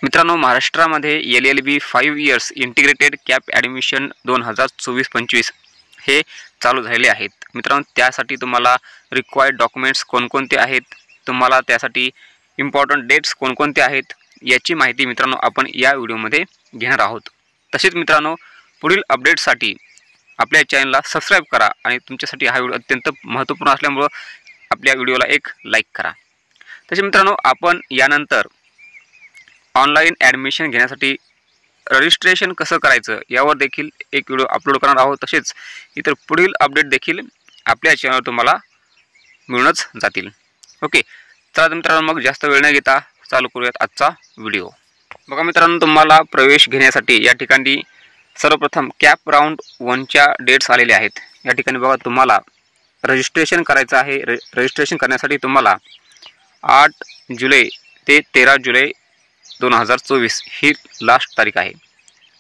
मित्रांनो, महाराष्ट्रामध्ये LLB 5 years integrated cap admission 2024-25 हे चालू झालेले आहेत. मित्रांनो, त्यासाठी तुम्हाला रिक्वायर्ड डॉक्युमेंट्स कोणकोणते आहेत, तुम्हाला त्यासाठी इम्पॉर्टंट डेट्स कोणकोणते आहेत याची माहिती मित्रांनो आपण या व्हिडिओमध्ये घेणार आहोत. तसेच मित्रांनो, पुढील अपडेट्ससाठी आपल्या चॅनलला सबस्क्राईब करा आणि तुमच्यासाठी हा व्हिडिओ अत्यंत महत्त्वपूर्ण असल्यामुळे आपल्या व्हिडिओला एक लाईक करा. तसेच मित्रांनो, आपण यानंतर ऑनलाईन ॲडमिशन घेण्यासाठी रजिस्ट्रेशन कसं करायचं यावर देखील एक व्हिडिओ अपलोड करणार आहोत. तसेच इतर पुढील अपडेट देखील आपल्या चॅनलवर तुम्हाला मिळूनच जातील. ओके, चला मित्रांनो, मग जास्त वेळ न घेता चालू करूयात आजचा व्हिडिओ. बघा मित्रांनो, तुम्हाला प्रवेश घेण्यासाठी या ठिकाणी सर्वप्रथम कॅप राऊंड 1च्या डेट्स आलेले आहेत. या ठिकाणी बघा, तुम्हाला रजिस्ट्रेशन करायचं आहे. रजिस्ट्रेशन करण्यासाठी तुम्हाला 8 जुलै ते 13 जुलै 2024 ही लास्ट तारीख आहे.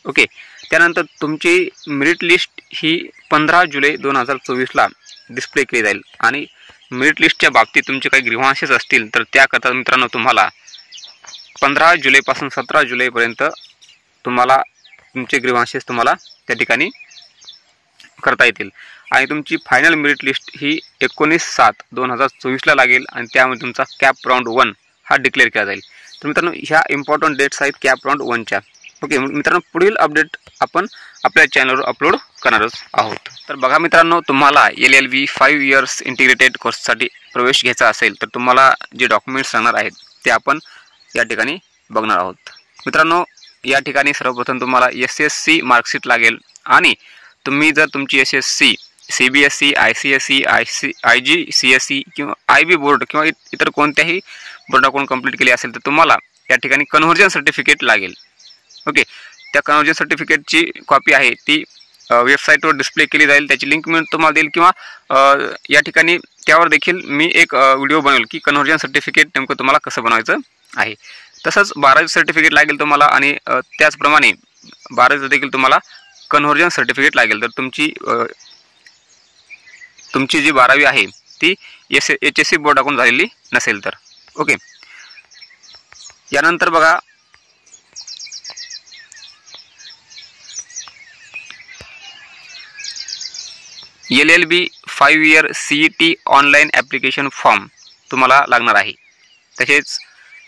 ओके, त्यानंतर तुमची मेरिट लिस्ट ही 15 जुलै 2024ला डिस्प्ले केली जाईल आणि मेरिट लिस्टच्या बाबतीत तुमचे काही ग्रीव्हान्सेस असतील तर त्याकरता मित्रांनो तुम्हाला 15 जुलैपासून 17 जुलैपर्यंत तुम्हाला तुमचे ग्रीव्हान्सेस तुम्हाला त्या ठिकाणी करता येतील आणि तुमची फायनल मेरिट लिस्ट ही 19/7/2024ला लागेल आणि त्यामध्ये तुमचा कॅप राऊंड 1 हा डिक्लेअर केला जाईल. तर मित्रांनो, ह्या इम्पॉर्टंट डेट्स आहेत कॅप राऊंड 1च्या. ओके मित्रांनो, पुढील अपडेट आपण आपल्या चॅनलवर अपलोड करणारच आहोत. तर बघा मित्रांनो, तुम्हाला LLB 5 इयर्स इंटिग्रेटेड कोर्ससाठी प्रवेश घ्यायचा असेल तर तुम्हाला जे डॉक्युमेंट्स लागणार आहेत ते आपण या ठिकाणी बघणार आहोत. मित्रांनो, या ठिकाणी सर्वप्रथम तुम्हाला SSC मार्कशीट लागेल आणि तुम्ही जर तुमची SSC CBSE, ICSE, IGCSE किंवा IB बोर्ड किंवा इतर कोणत्याही बोर्डाकडून कंप्लीट केली असेल तर तुम्हाला या ठिकाणी कन्व्हर्जन सर्टिफिकेट लागेल. ओके, त्या कन्व्हर्जन सर्टिफिकेटची कॉपी आहे ती वेबसाईटवर डिस्प्ले केली जाईल. त्याची लिंक मी तुम्हाला देईल किंवा या ठिकाणी त्यावर देखील मी एक व्हिडिओ बनवेल की कन्व्हर्जन सर्टिफिकेट नेमकं तुम्हाला कसं बनवायचं आहे. तसंच 12वी सर्टिफिकेट लागेल तुम्हाला आणि त्याचप्रमाणे 12वीचं देखील तुम्हाला कन्व्हर्जन सर्टिफिकेट लागेल. तर तुमची जी 12वी आहे ती HSC बोर्डाकडून झालेली नसेल तर. ओके, यानंतर बघा, LLB 5 year CET online application form तुम्हाला लागणार आहे. तसेच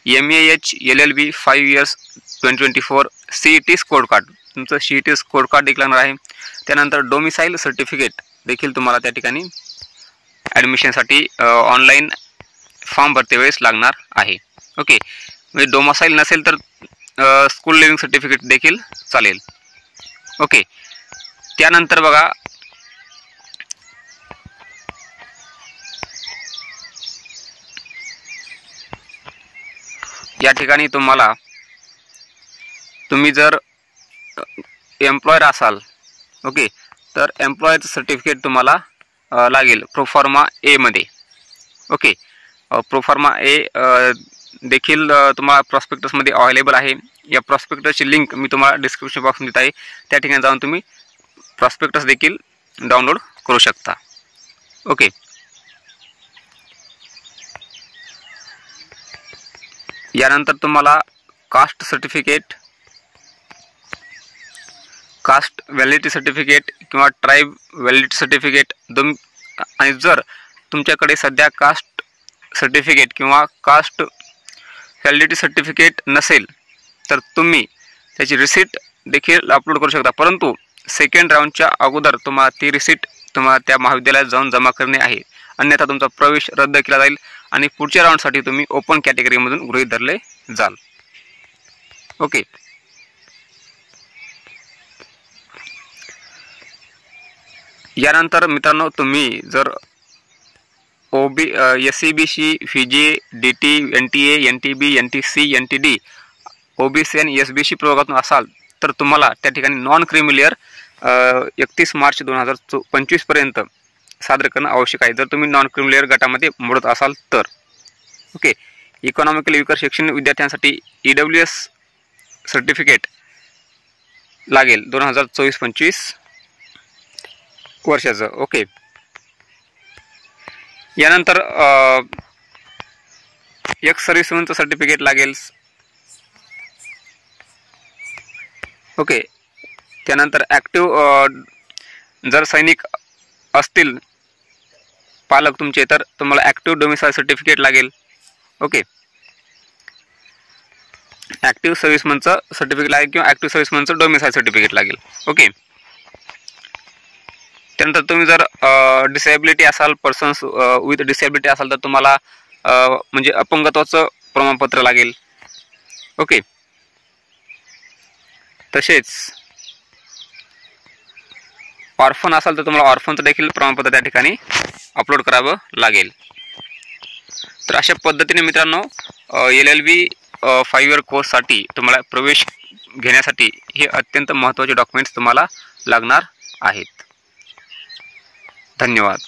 MAH LLB 5 years 2024 CET score card, तुमचं CET स्कोर कार्ड देखील लागणार आहे. त्यानंतर डोमिसाईल सर्टिफिकेट देखील तुम्हाला त्या ठिकाणी ॲडमिशनसाठी ऑनलाईन फॉर्म भरते वेळेस लागणार आहे. ओके, म्हणजे डोमिसाईल नसेल तर स्कूल लिव्हिंग सर्टिफिकेट देखील चालेल. ओके, त्यानंतर बघा, या ठिकाणी तुम्ही जर एम्प्लॉयर असाल, ओके, तर एम्प्लॉयचं सर्टिफिकेट तुम्हाला लागेल प्रोफॉर्मा ए मध्ये. ओके, प्रोफॉर्मा ए देखील तुम्हाला प्रॉस्पेक्टसमध्ये अवेलेबल आहे. या प्रॉस्पेक्टसची लिंक मी तुम्हाला डिस्क्रिप्शन बॉक्समध्ये देत आहे. त्या ठिकाणी जाऊन तुम्ही प्रॉस्पेक्टस देखील डाउनलोड करू शकता. ओके, यानंतर तुम्हाला caste certificate, caste validity certificate किंवा ट्राईब व्हॅलिडिटी सर्टिफिकेट आणि जर तुमच्याकडे सध्या कास्ट सर्टिफिकेट किंवा कास्ट व्हॅलिडिटी सर्टिफिकेट नसेल तर तुम्ही त्याची रिसिट देखील अपलोड करू शकता. परंतु सेकंड राऊंडच्या अगोदर तुम्हाला ती रिसिट तुम्हाला त्या महाविद्यालयात जाऊन जमा करणे आहे, अन्यथा तुमचा प्रवेश रद्द केला जाईल आणि पुढच्या राऊंडसाठी तुम्ही ओपन कॅटेगरीमधून गृहीत धरले जाल. ओके, यानंतर मित्रांनो, तुम्ही जर SCBC, FIGE, DT, NTA, NTB, NTC, NTD, OBC आणि SBC प्रवर्गातून असाल तर तुम्हाला त्या ठिकाणी नॉन क्रिमी लेअर 31 मार्च 2025 पर्यंत सादर करणं आवश्यक आहे, जर तुम्ही नॉन क्रिमी लेअर गटामध्ये मोडत असाल तर. ओके, इकॉनॉमिकली विकर शैक्षणिक विद्यार्थ्यांसाठी EWS सर्टिफिकेट लागेल 2024-25 वर्षाचं. ओके, यानंतर एक सर्व्हिस वुमनचं सर्टिफिकेट लागेल ओके, त्यानंतर ॲक्टिव्ह जर सैनिक असतील पालक तुमचे तर तुम्हाला ॲक्टिव्ह डोमिसाईल सर्टिफिकेट लागेल. ओके, ॲक्टिव्ह सर्व्हिसमनचं सर्टिफिकेट लागेल किंवा ॲक्टिव्ह सर्व्हिसमनचं डोमिसाईल सर्टिफिकेट लागेल. ओके, त्यानंतर तुम्ही जर डिसेबिलिटी असाल, पर्सन्स विथ डिसेबिलिटी असाल तर तुम्हाला म्हणजे अपंगत्वाचं प्रमाणपत्र लागेल. ओके, तसेच ऑर्फन असाल तर तुम्हाला ऑर्फनचं देखील प्रमाणपत्र त्या ठिकाणी अपलोड करावं लागेल. तर अशा पद्धतीने मित्रांनो LLB 5 इयर कोर्ससाठी तुम्हाला प्रवेश घेण्यासाठी हे अत्यंत महत्त्वाचे डॉक्युमेंट्स तुम्हाला लागणार आहेत. धन्यवाद.